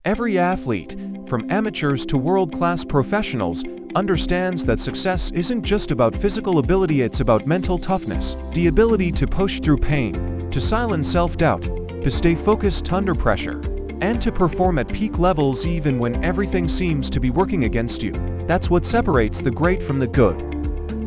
Every athlete, from amateurs to world-class professionals, understands that success isn't just about physical ability, it's about mental toughness, the ability to push through pain, to silence self-doubt, to stay focused under pressure, and to perform at peak levels even when everything seems to be working against you. That's what separates the great from the good.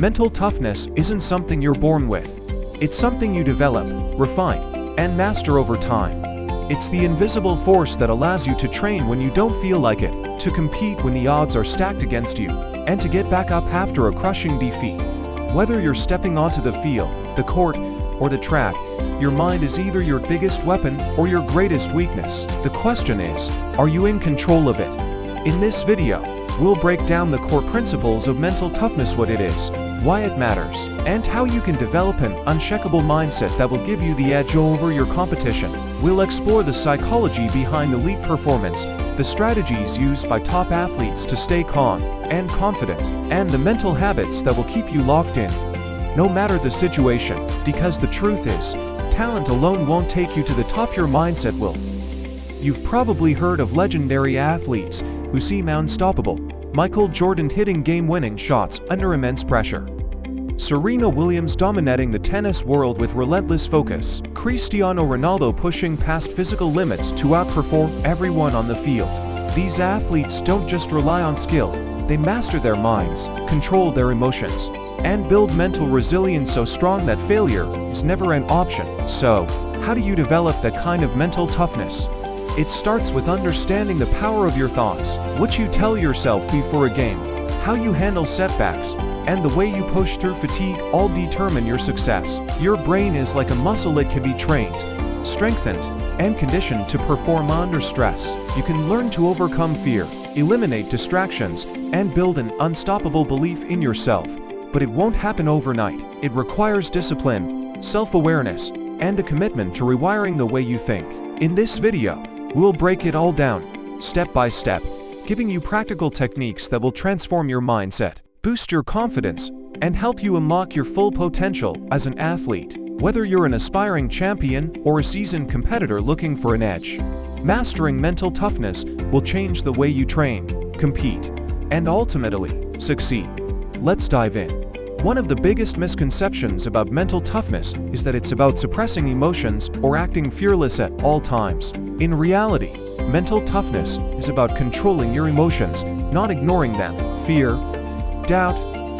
Mental toughness isn't something you're born with. It's something you develop, refine, and master over time. It's the invisible force that allows you to train when you don't feel like it, to compete when the odds are stacked against you, and to get back up after a crushing defeat. Whether you're stepping onto the field, the court, or the track, your mind is either your biggest weapon or your greatest weakness. The question is, are you in control of it? In this video, we'll break down the core principles of mental toughness, what it is, why it matters, and how you can develop an unshakable mindset that will give you the edge over your competition. We'll explore the psychology behind elite performance, the strategies used by top athletes to stay calm and confident, and the mental habits that will keep you locked in, no matter the situation, because the truth is, talent alone won't take you to the top, your mindset will. You've probably heard of legendary athletes who seem unstoppable. Michael Jordan hitting game-winning shots under immense pressure. Serena Williams dominating the tennis world with relentless focus. Cristiano Ronaldo pushing past physical limits to outperform everyone on the field. These athletes don't just rely on skill, they master their minds, control their emotions, and build mental resilience so strong that failure is never an option. So, how do you develop that kind of mental toughness? It starts with understanding the power of your thoughts, what you tell yourself before a game, how you handle setbacks, and the way you push through fatigue all determine your success. Your brain is like a muscle, it can be trained, strengthened, and conditioned to perform under stress. You can learn to overcome fear, eliminate distractions, and build an unstoppable belief in yourself. But it won't happen overnight. It requires discipline, self-awareness, and a commitment to rewiring the way you think. In this video, we'll break it all down, step by step, giving you practical techniques that will transform your mindset, boost your confidence, and help you unlock your full potential as an athlete. Whether you're an aspiring champion or a seasoned competitor looking for an edge, mastering mental toughness will change the way you train, compete, and ultimately succeed. Let's dive in. One of the biggest misconceptions about mental toughness is that it's about suppressing emotions or acting fearless at all times. In reality, mental toughness is about controlling your emotions, not ignoring them. Fear, doubt,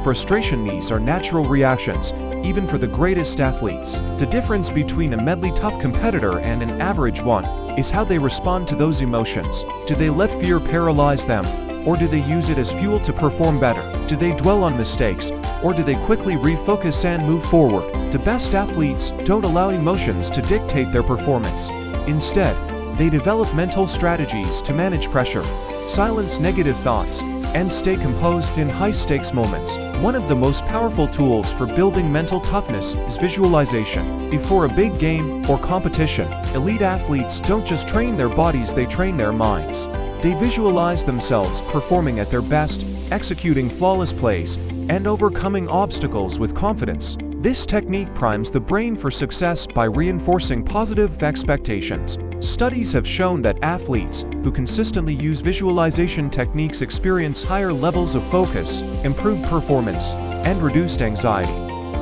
frustration, these are natural reactions, even for the greatest athletes. The difference between a mentally tough competitor and an average one is how they respond to those emotions. Do they let fear paralyze them? Or do they use it as fuel to perform better? Do they dwell on mistakes, or do they quickly refocus and move forward? The best athletes don't allow emotions to dictate their performance. Instead, they develop mental strategies to manage pressure, silence negative thoughts, and stay composed in high-stakes moments. One of the most powerful tools for building mental toughness is visualization. Before a big game or competition, elite athletes don't just train their bodies, they train their minds. They visualize themselves performing at their best, executing flawless plays, and overcoming obstacles with confidence. This technique primes the brain for success by reinforcing positive expectations. Studies have shown that athletes who consistently use visualization techniques experience higher levels of focus, improved performance, and reduced anxiety.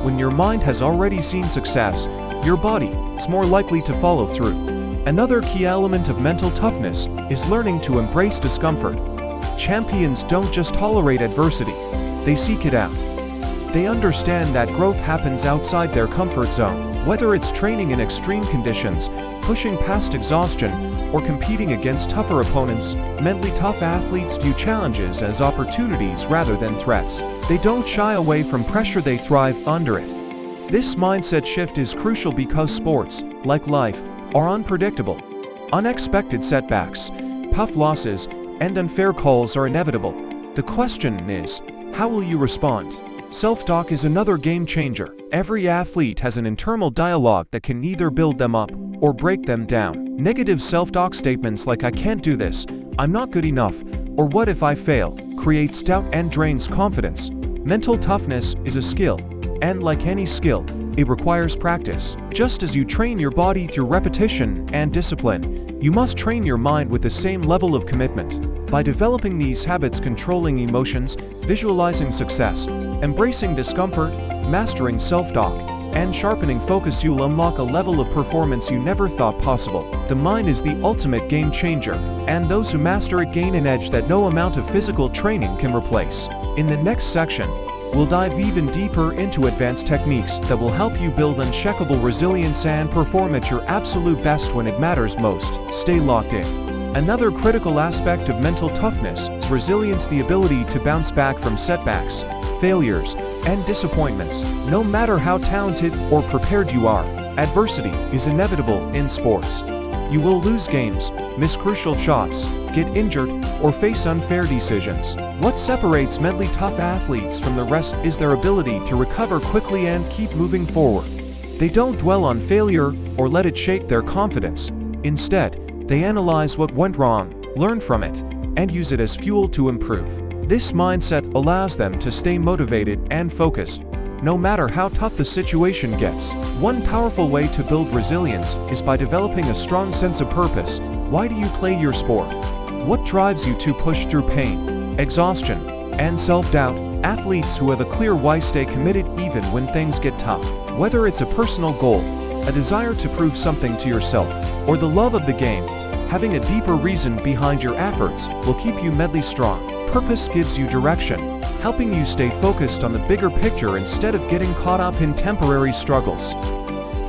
When your mind has already seen success, your body is more likely to follow through. Another key element of mental toughness is learning to embrace discomfort. Champions don't just tolerate adversity, they seek it out. They understand that growth happens outside their comfort zone. Whether it's training in extreme conditions, pushing past exhaustion, or competing against tougher opponents, mentally tough athletes view challenges as opportunities rather than threats. They don't shy away from pressure, they thrive under it. This mindset shift is crucial because sports, like life, are unpredictable. Unexpected setbacks, tough losses, and unfair calls are inevitable. The question is, how will you respond? Self-talk is another game changer. Every athlete has an internal dialogue that can either build them up or break them down. Negative self-talk statements like "I can't do this," "I'm not good enough," or "what if I fail," creates doubt and drains confidence. Mental toughness is a skill, and like any skill, it requires practice. Just as you train your body through repetition and discipline, you must train your mind with the same level of commitment. By developing these habits, controlling emotions, visualizing success, embracing discomfort, mastering self-talk, and sharpening focus, you'll unlock a level of performance you never thought possible. The mind is the ultimate game changer, and those who master it gain an edge that no amount of physical training can replace. In the next section, we'll dive even deeper into advanced techniques that will help you build unshakable resilience and perform at your absolute best when it matters most. Stay locked in. Another critical aspect of mental toughness is resilience, the ability to bounce back from setbacks, failures, and disappointments. No matter how talented or prepared you are, adversity is inevitable in sports. You will lose games, miss crucial shots, get injured, or face unfair decisions. What separates mentally tough athletes from the rest is their ability to recover quickly and keep moving forward. They don't dwell on failure or let it shake their confidence. Instead, they analyze what went wrong, learn from it, and use it as fuel to improve. This mindset allows them to stay motivated and focused, no matter how tough the situation gets. One powerful way to build resilience is by developing a strong sense of purpose. Why do you play your sport? What drives you to push through pain, exhaustion, and self-doubt? Athletes who have a clear why stay committed even when things get tough. Whether it's a personal goal, a desire to prove something to yourself, or the love of the game, having a deeper reason behind your efforts will keep you mentally strong. Purpose gives you direction, helping you stay focused on the bigger picture instead of getting caught up in temporary struggles.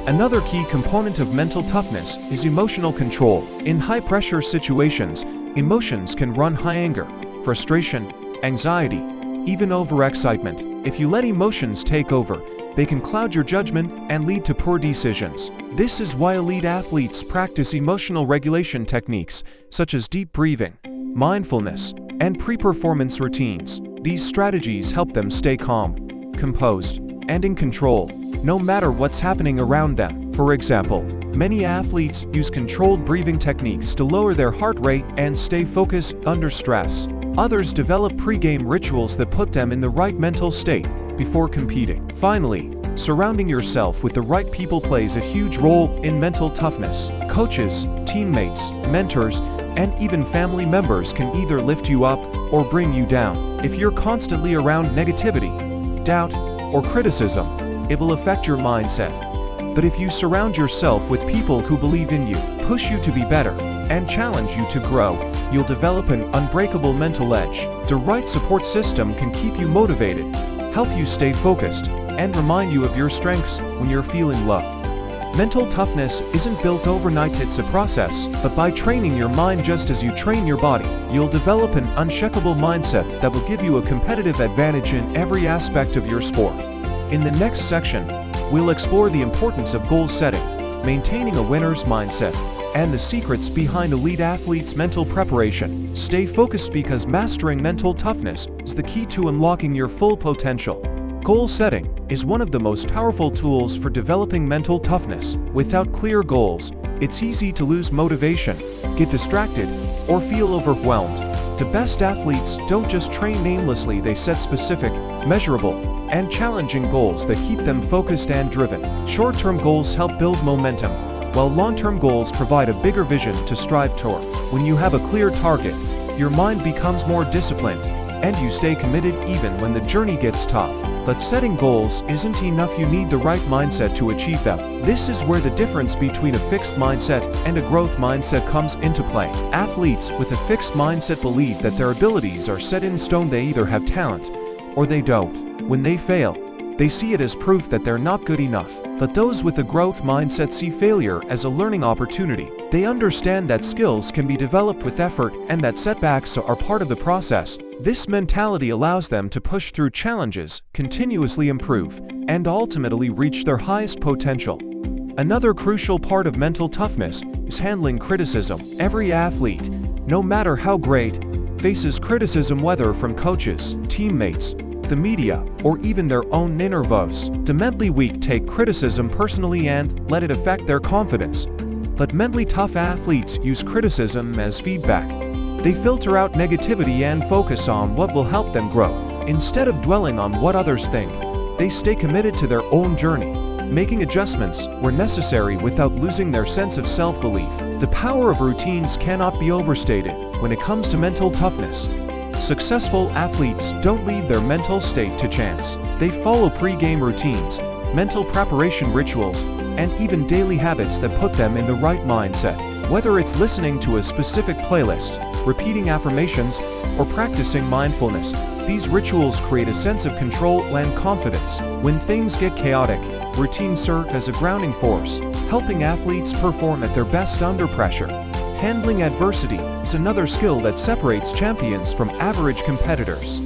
Another key component of mental toughness is emotional control. In high-pressure situations, emotions can run high: anger, frustration, anxiety, even overexcitement. If you let emotions take over, they can cloud your judgment and lead to poor decisions. This is why elite athletes practice emotional regulation techniques such as deep breathing, mindfulness, and pre-performance routines. These strategies help them stay calm, composed, and in control, no matter what's happening around them. For example, many athletes use controlled breathing techniques to lower their heart rate and stay focused under stress. Others develop pre-game rituals that put them in the right mental state before competing. Finally, surrounding yourself with the right people plays a huge role in mental toughness. Coaches, teammates, mentors, and even family members can either lift you up or bring you down. If you're constantly around negativity, doubt, or criticism, it will affect your mindset. But if you surround yourself with people who believe in you, push you to be better, and challenge you to grow, you'll develop an unbreakable mental edge. The right support system can keep you motivated, help you stay focused, and remind you of your strengths when you're feeling low. Mental toughness isn't built overnight, it's a process, but by training your mind just as you train your body, you'll develop an unshakable mindset that will give you a competitive advantage in every aspect of your sport. In the next section, we'll explore the importance of goal setting, maintaining a winner's mindset, and the secrets behind elite athletes' mental preparation. Stay focused because mastering mental toughness is the key to unlocking your full potential. Goal setting is one of the most powerful tools for developing mental toughness. Without clear goals, it's easy to lose motivation, get distracted, or feel overwhelmed. The best athletes don't just train aimlessly, they set specific, measurable, and challenging goals that keep them focused and driven. Short-term goals help build momentum, while long-term goals provide a bigger vision to strive toward. When you have a clear target, your mind becomes more disciplined, and you stay committed even when the journey gets tough. But setting goals isn't enough, you need the right mindset to achieve them. This is where the difference between a fixed mindset and a growth mindset comes into play. Athletes with a fixed mindset believe that their abilities are set in stone, they either have talent or they don't. When they fail, they see it as proof that they're not good enough. But those with a growth mindset see failure as a learning opportunity. They understand that skills can be developed with effort and that setbacks are part of the process. This mentality allows them to push through challenges, continuously improve, and ultimately reach their highest potential. Another crucial part of mental toughness is handling criticism. Every athlete, no matter how great, faces criticism, whether from coaches, teammates, the media, or even their own inner voice. The mentally weak take criticism personally and let it affect their confidence. But mentally tough athletes use criticism as feedback. They filter out negativity and focus on what will help them grow. Instead of dwelling on what others think, they stay committed to their own journey. making adjustments where necessary without losing their sense of self-belief. The power of routines cannot be overstated when it comes to mental toughness. Successful athletes don't leave their mental state to chance. They follow pre-game routines, mental preparation rituals, and even daily habits that put them in the right mindset. Whether it's listening to a specific playlist, repeating affirmations, or practicing mindfulness, these rituals create a sense of control and confidence. When things get chaotic, routines serve as a grounding force, helping athletes perform at their best under pressure. Handling adversity is another skill that separates champions from average competitors.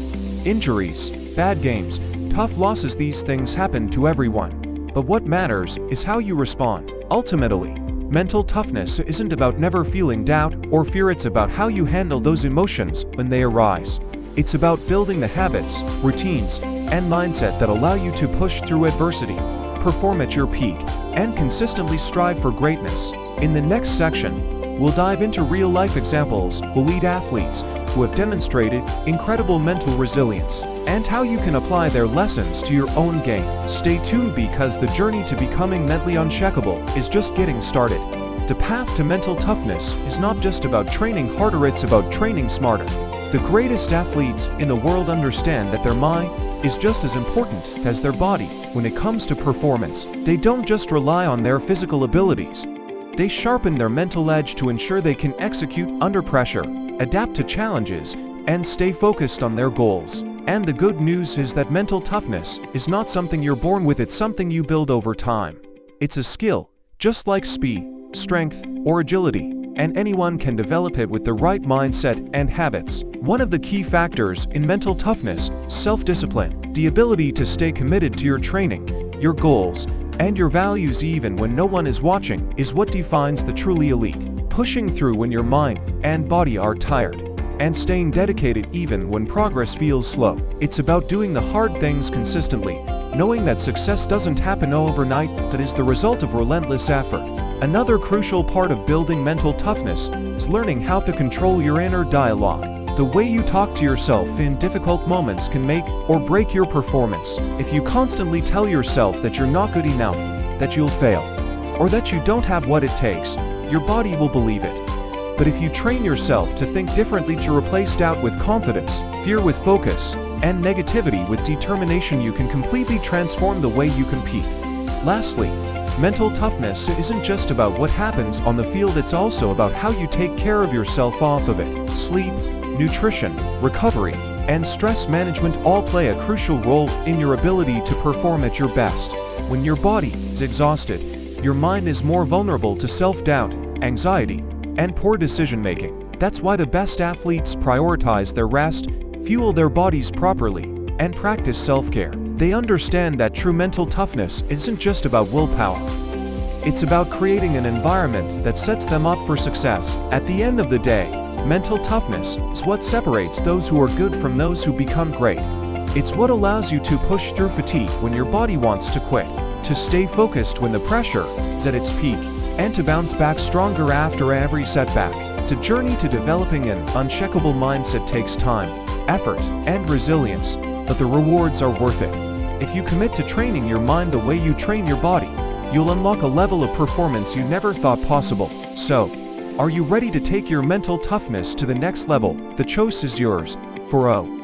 Injuries, bad games, tough losses, these things happen to everyone. But what matters is how you respond. Ultimately, mental toughness isn't about never feeling doubt or fear, it's about how you handle those emotions when they arise. It's about building the habits, routines, and mindset that allow you to push through adversity, perform at your peak, and consistently strive for greatness. In the next section, we'll dive into real-life examples of elite athletes who have demonstrated incredible mental resilience, and how you can apply their lessons to your own game. Stay tuned, because the journey to becoming mentally unshakable is just getting started. The path to mental toughness is not just about training harder, it's about training smarter. The greatest athletes in the world understand that their mind is just as important as their body when it comes to performance. They don't just rely on their physical abilities. They sharpen their mental edge to ensure they can execute under pressure, adapt to challenges, and stay focused on their goals. And the good news is that mental toughness is not something you're born with, it's something you build over time. It's a skill, just like speed, strength, or agility, and anyone can develop it with the right mindset and habits. One of the key factors in mental toughness, self-discipline, the ability to stay committed to your training, your goals, and your values even when no one is watching, is what defines the truly elite. Pushing through when your mind and body are tired, and staying dedicated even when progress feels slow. It's about doing the hard things consistently, knowing that success doesn't happen overnight, but is the result of relentless effort. Another crucial part of building mental toughness is learning how to control your inner dialogue. The way you talk to yourself in difficult moments can make or break your performance. If you constantly tell yourself that you're not good enough, that you'll fail, or that you don't have what it takes, your body will believe it. But if you train yourself to think differently, to replace doubt with confidence, fear with focus, and negativity with determination, you can completely transform the way you compete. Lastly, mental toughness isn't just about what happens on the field, it's also about how you take care of yourself off of it. Sleep, nutrition, recovery, and stress management all play a crucial role in your ability to perform at your best. When your body is exhausted, your mind is more vulnerable to self-doubt, anxiety, and poor decision-making. That's why the best athletes prioritize their rest, fuel their bodies properly, and practice self-care. They understand that true mental toughness isn't just about willpower. It's about creating an environment that sets them up for success. At the end of the day, mental toughness is what separates those who are good from those who become great. It's what allows you to push through fatigue when your body wants to quit, to stay focused when the pressure is at its peak, and to bounce back stronger after every setback. The journey to developing an unshakable mindset takes time, effort, and resilience, but the rewards are worth it. If you commit to training your mind the way you train your body, you'll unlock a level of performance you never thought possible. So, are you ready to take your mental toughness to the next level? The choice is yours. 4-0.